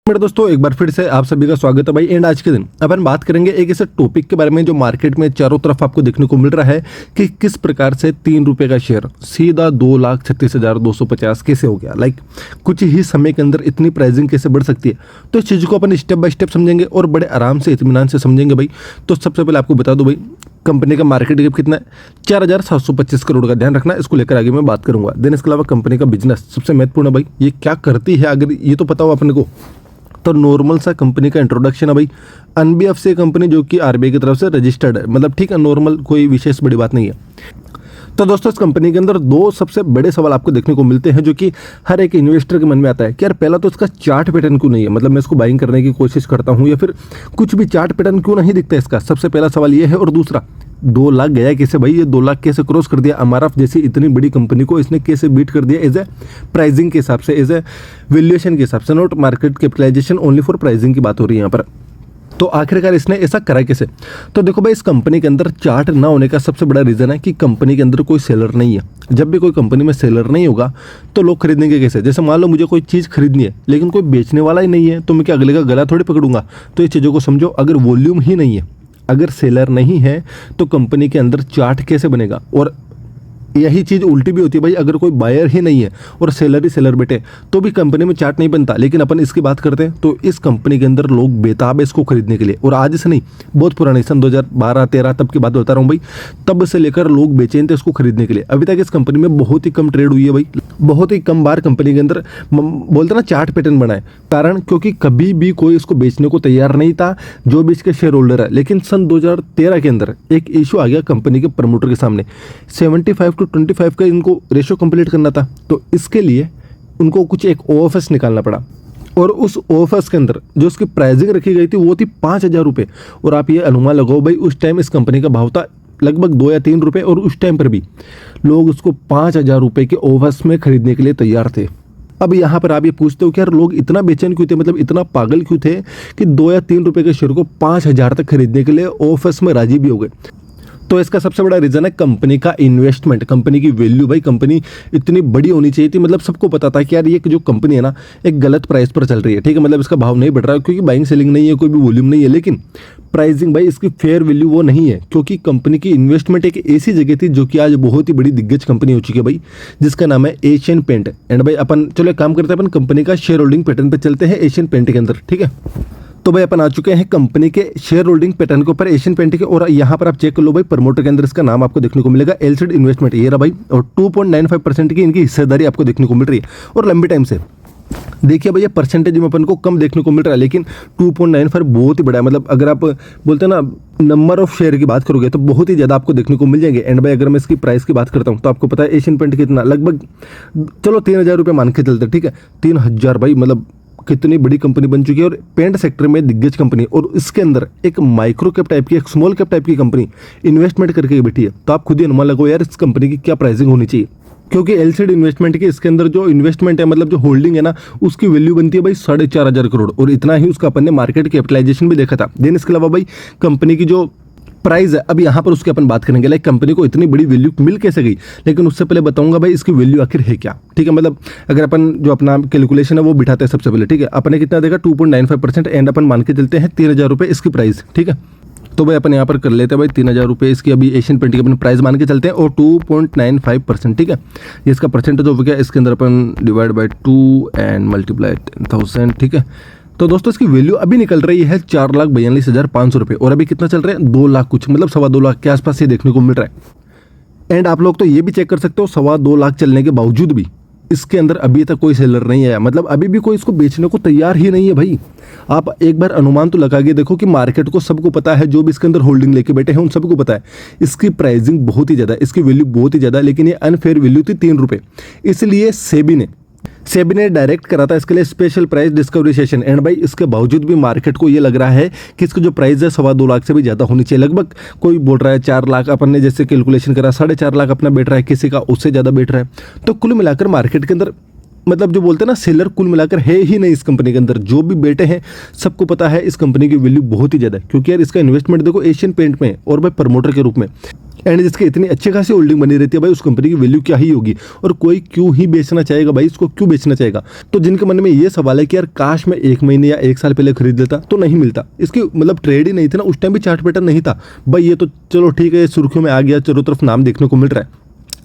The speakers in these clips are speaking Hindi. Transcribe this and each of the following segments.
मेरे दोस्तों एक बार फिर से आप सभी का स्वागत है भाई। एंड आज के दिन अपन बात करेंगे एक ऐसे टॉपिक के बारे में जो मार्केट में चारों तरफ आपको देखने को मिल रहा है कि किस प्रकार से 3 रुपए का शेयर सीधा 2,36,250 कैसे हो गया। कुछ ही समय के अंदर इतनी प्राइसिंग कैसे बढ़ सकती है। तो इस चीज़ को अपन स्टेप बाय स्टेप समझेंगे और बड़े आराम से इत्मीनान से समझेंगे भाई। तो सबसे पहले आपको बता दो भाई, कंपनी का मार्केट कैप कितना है? 4,725 करोड़ का। ध्यान रखना, इसको लेकर आगे मैं बात करूंगा। देन इसके अलावा कंपनी का बिजनेस सबसे महत्वपूर्ण है भाई, ये क्या करती है अगर ये तो पता हो अपने को। तो नॉर्मल सा कंपनी का इंट्रोडक्शन है भाई। एनबीएफसी कंपनी जो कि आरबीआई की तरफ से रजिस्टर्ड है, मतलब ठीक है, नॉर्मल, कोई विशेष बड़ी बात नहीं है। तो दोस्तों इस कंपनी के अंदर दो सबसे बड़े सवाल आपको देखने को मिलते हैं जो कि हर एक इन्वेस्टर के मन में आता है कि यार पहला तो इसका चार्ट पैटर्न क्यों नहीं है, मतलब मैं इसको बाइंग करने की कोशिश करता हूं या फिर कुछ भी चार्ट पैटर्न क्यों नहीं दिखता इसका। सबसे पहला सवाल ये है। और दूसरा, 2 लाख गया कैसे भाई? ये 2 लाख कैसे क्रॉस कर दिया? अमारफ जैसी इतनी बड़ी कंपनी को इसने कैसे बीट कर दिया एज ए प्राइसिंग के हिसाब से, एज ए वैल्यूएशन के हिसाब से, not market capitalization, only for pricing की बात हो रही है यहाँ पर। तो आखिरकार इसने ऐसा करा कैसे? तो देखो भाई, इस कंपनी के अंदर चार्ट ना होने का सबसे बड़ा रीजन है कि कंपनी के अंदर कोई सेलर नहीं है। जब भी कोई कंपनी में सेलर नहीं होगा तो लोग खरीदेंगे कैसे? जैसे मान लो मुझे कोई चीज़ खरीदनी है लेकिन कोई बेचने वाला ही नहीं है, तो मैं क्या अगले का गला थोड़ी पकड़ूंगा। तो ये चीज़ों को समझो। अगर वॉल्यूम ही नहीं है, अगर सेलर नहीं है, तो कंपनी के अंदर चार्ट कैसे बनेगा? और यही चीज़ उल्टी भी होती है भाई। अगर कोई बायर ही नहीं है और सेलर ही सेलर बैठे तो भी कंपनी में चार्ट नहीं बनता। लेकिन अपन इसकी बात करते हैं तो इस कंपनी के अंदर लोग बेताब है इसको खरीदने के लिए। और आज से नहीं, बहुत पुरानी, सन 2012-13 तब की बात बता रहा हूँ भाई। तब से लेकर लोग बेचैन थे इसको खरीदने के लिए। अभी तक इस कंपनी में बहुत ही कम ट्रेड हुई है भाई। बहुत ही कम बार कंपनी के अंदर बोलते ना चार्ट पैटर्न बना है। कारण क्योंकि कभी भी कोई इसको बेचने को तैयार नहीं था जो भी इसके शेयर होल्डर है। लेकिन सन 2013 के अंदर एक इशू आ गया कंपनी के प्रमोटर के सामने। 75-25 का इनको रेशो कंप्लीट करना था, तो इसके लिए उनको कुछ एक ओएफएस निकालना पड़ा। और उस ओएफएस के अंदर जो उसकी प्राइसिंग रखी गई थी वो थी 5,000 रुपये। और आप ये अनुमान लगाओ भाई, उस टाइम इस कंपनी का भाव था लगभग 2 या 3 रुपये। और उस टाइम पर भी लोग उसको 5,000 रुपये के ओएफएस में खरीदने के लिए तैयार थे। अब यहाँ पर आप ये पूछते हो कि यार लोग इतना बेचैन क्यों थे, मतलब इतना पागल क्यों थे कि 2 या 3 रुपये के शेयर को 5,000 तक खरीदने के लिए ओएफएस में राजी भी हो गए। तो इसका सबसे बड़ा रीजन है कंपनी का इन्वेस्टमेंट, कंपनी की वैल्यू। भाई कंपनी इतनी बड़ी होनी चाहिए थी, मतलब सबको पता था कि यार ये जो कंपनी है ना एक गलत प्राइस पर चल रही है, ठीक है, मतलब इसका भाव नहीं बढ़ रहा है क्योंकि बाइंग सेलिंग नहीं है, कोई भी वॉल्यूम नहीं है। लेकिन प्राइसिंग भाई इसकी फेयर वैल्यू वो नहीं है क्योंकि कंपनी की इन्वेस्टमेंट एक ऐसी जगह थी जो कि आज बहुत ही बड़ी दिग्गज कंपनी हो चुकी है भाई, जिसका नाम है एशियन पेंट। एंड भाई अपन चलो एक काम करते हैं, अपन कंपनी का शेयर होल्डिंग पैटर्न पे चलते हैं एशियन पेंट के अंदर, ठीक है। तो भाई अपन आ चुके हैं कंपनी के शेयर होल्डिंग पैटर्न के ऊपर एशियन पेंट के। और यहाँ पर आप चेक कर लो भाई, प्रमोटर के अंदर इसका नाम आपको देखने को मिलेगा एलसीड इन्वेस्टमेंट, ये रहा भाई। और 2.95% की इनकी हिस्सेदारी आपको देखने को मिल रही है और लंबे टाइम से। देखिए भैया परसेंटेज में अपन को कम देखने को मिल रहा है, लेकिन 2.95 बहुत ही बड़ा है। मतलब अगर आप बोलते हैं ना नंबर ऑफ शेयर की बात करोगे तो बहुत ही ज़्यादा आपको देखने को मिल जाएंगे। एंड भाई अगर मैं इसकी प्राइस की बात करता हूँ तो आपको पता है एशियन पेंट कितना, लगभग चलो 3,000 रुपये मान के चलते, ठीक है, 3,000 भाई, मतलब कितनी बड़ी कंपनी बन चुकी है और पेंट सेक्टर में दिग्गज कंपनी। और इसके अंदर एक माइक्रो कैप टाइप की, एक स्मॉल कैप टाइप की कंपनी इन्वेस्टमेंट करके बैठी है। तो आप खुद ही अनुमान लगाओ यार इस कंपनी की क्या प्राइसिंग होनी चाहिए। क्योंकि एलसीड इन्वेस्टमेंट की इसके अंदर जो इन्वेस्टमेंट है, मतलब जो होल्डिंग है ना, उसकी वैल्यू बनती है भाई 4,500 करोड़। और इतना ही उसका अपन ने मार्केट कैपिटलाइजेशन भी देखा था। देन इसके अलावा भाई कंपनी की जो प्राइस है, अब यहाँ पर उसकी अपन बात करेंगे, लाइक कंपनी को इतनी बड़ी वैल्यू मिल कैसे गई। लेकिन उससे पहले बताऊंगा भाई इसकी वैल्यू आखिर है क्या, ठीक है। मतलब अगर अपन जो अपना कैलकुलेशन है वो बिठाते हैं सबसे पहले, ठीक है। अपने कितना देगा 2.95% एंड अपन मान के चलते हैं 3,000 रुपये इसकी प्राइस, ठीक है। तो भाई अपन यहाँ पर कर लेते हैं भाई 3,000 रुपये इसकी अभी एशियन पेंट की अपन प्राइस मान के चलते हैं और 2.95%, ठीक है। ये इसका परसेंटेज हो गया, इसके अंदर अपन डिवाइड बाई 2 एंड मल्टीप्लाई 10,000, ठीक है। तो दोस्तों इसकी वैल्यू अभी निकल रही है 4,42,500 रुपये। और अभी कितना चल रहा है? 2 लाख कुछ, मतलब 2.25 लाख के आसपास ये देखने को मिल रहा है। एंड आप लोग तो ये भी चेक कर सकते हो 2.25 लाख चलने के बावजूद भी इसके अंदर अभी तक कोई सेलर नहीं आया, मतलब अभी भी कोई इसको बेचने को तैयार ही नहीं है भाई। आप एक बार अनुमान तो लगा के देखो कि मार्केट को सबको पता है, जो भी इसके अंदर होल्डिंग लेके बैठे हैं उन सबको पता है इसकी प्राइसिंग बहुत ही ज़्यादा, इसकी वैल्यू बहुत ही ज़्यादा। लेकिन ये अनफेयर वैल्यू थी 3 रुपये, इसलिए सेबी ने डायरेक्ट करा था इसके लिए special price discovery session. And भाई इसके बावजूद भी मार्केट को ये लग रहा है कि इसका जो प्राइस है 2.25 लाख से भी ज़्यादा होनी चाहिए। लगभग कोई बोल रहा है 4 लाख, अपन ने जैसे कैलकुलेशन करा 4.5 लाख अपना बैठ रहा है, किसी का उससे ज़्यादा बैठ रहा है। तो कुल मिलाकर मार्केट के अंदर मतलब जो बोलते हैं ना सेलर कुल मिलाकर है ही नहीं इस कंपनी के अंदर। जो भी बैठे हैं सबको पता है इस कंपनी की वैल्यू बहुत ही ज़्यादा है, क्योंकि यार इसका इन्वेस्टमेंट देखो एशियन पेंट में और भाई प्रमोटर के रूप में। एंड जिसकी इतनी अच्छी खासी होल्डिंग बनी रहती है भाई, उस कंपनी की वैल्यू क्या ही होगी, और कोई क्यों ही बेचना चाहेगा भाई, इसको क्यों बेचना चाहेगा। तो जिनके मन में ये सवाल है कि यार काश मैं 1 महीने या 1 साल पहले खरीद लेता, तो नहीं मिलता। इसकी मतलब ट्रेड ही नहीं थी ना, उस टाइम भी चार्ट पैटर्न नहीं था भाई। ये तो चलो ठीक है, सुर्खियों में आ गया, चारों तरफ नाम देखने को मिल रहा है,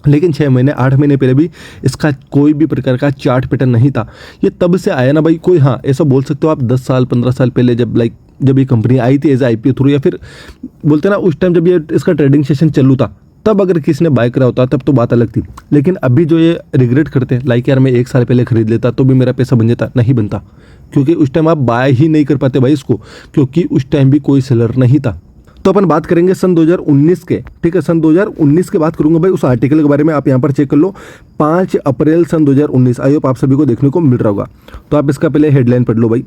लेकिन 6 महीने 8 महीने पहले भी इसका कोई भी प्रकार का चार्ट पैटर्न नहीं था। ये तब से आया ना भाई। कोई हाँ ऐसा बोल सकते हो आप 10 साल 15 साल पहले जब ये कंपनी आई थी एज IPO थ्रू, या फिर बोलते ना उस टाइम जब ये इसका ट्रेडिंग सेशन चालू था, तब अगर किसी ने बाय करा होता तब तो बात अलग थी। लेकिन अभी जो ये रिग्रेट करते हैं लाइक यार मैं 1 साल पहले खरीद लेता तो भी मेरा पैसा बन जाता, नहीं बनता, क्योंकि उस टाइम आप बाय ही नहीं कर पाते भाई इसको, क्योंकि उस टाइम भी कोई सेलर नहीं था। तो अपन बात करेंगे सन 2019 के, ठीक है, सन 2019 के बात करूंगा भाई। उस आर्टिकल के बारे में आप यहाँ पर चेक कर लो, 5 अप्रैल सन 2019। आई होप आप सभी को देखने को मिल रहा होगा। तो आप इसका पहले हेडलाइन पढ़ लो भाई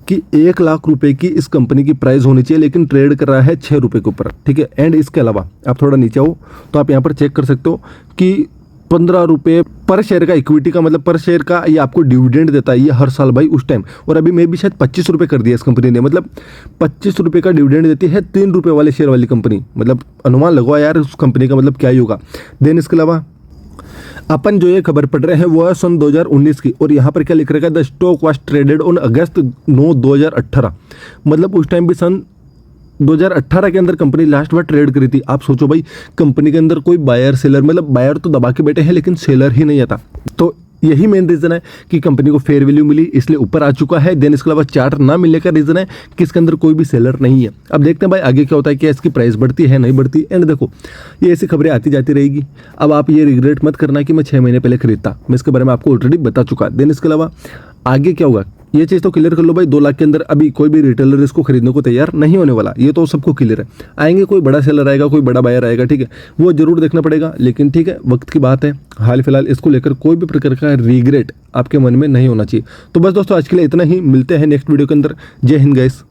कि 1 लाख रुपए की इस कंपनी की प्राइस होनी चाहिए, लेकिन ट्रेड कर रहा है 6 रुपये के ऊपर, ठीक है। एंड इसके अलावा आप थोड़ा नीचे हो तो आप यहाँ पर चेक कर सकते हो कि 15 रुपये पर शेयर का इक्विटी का, मतलब पर शेयर का ये आपको डिविडेंड देता है ये हर साल भाई उस टाइम। और अभी मैं भी शायद 25 रुपये कर दिया इस कंपनी ने, मतलब 25 रुपये का डिविडेंड देती है 3 रुपये वाले शेयर वाली कंपनी। मतलब अनुमान लगवा यार उस कंपनी का मतलब क्या ही होगा। देन इसके अलावा अपन जो ये खबर पढ़ रहे हैं वो है सन 2019 की, और यहाँ पर क्या लिख रखा है, the stock was traded on August 9 2018। मतलब उस टाइम भी सन 2018 के अंदर कंपनी लास्ट बार ट्रेड करी थी। आप सोचो भाई, कंपनी के अंदर कोई बायर सेलर, मतलब बायर तो दबा के बैठे हैं लेकिन सेलर ही नहीं आता। तो यही मेन रीज़न है कि कंपनी को फेयर वैल्यू मिली इसलिए ऊपर आ चुका है। देन इसके अलावा चार्ट ना मिलने का रीज़न है कि इसके अंदर कोई भी सेलर नहीं है। अब देखते हैं भाई आगे क्या होता है, क्या इसकी प्राइस बढ़ती है नहीं बढ़ती। एंड देखो ये ऐसी खबरें आती जाती रहेगी। अब आप ये रिग्रेट मत करना कि मैं 6 महीने पहले खरीदता, मैं इसके बारे में आपको ऑलरेडी बता चुका। देन इसके अलावा आगे क्या होगा ये चीज़ तो क्लियर कर लो भाई। 2 लाख के अंदर अभी कोई भी रिटेलर इसको खरीदने को तैयार नहीं होने वाला, ये तो सबको क्लियर है। आएंगे कोई बड़ा सेलर आएगा, कोई बड़ा बायर आएगा, ठीक है, वो जरूर देखना पड़ेगा। लेकिन ठीक है, वक्त की बात है, हाल फिलहाल इसको लेकर कोई भी प्रकार का रिग्रेट आपके मन में नहीं होना चाहिए। तो बस दोस्तों आज के लिए इतना ही, मिलते हैं नेक्स्ट वीडियो के अंदर। जय हिंद गाइस।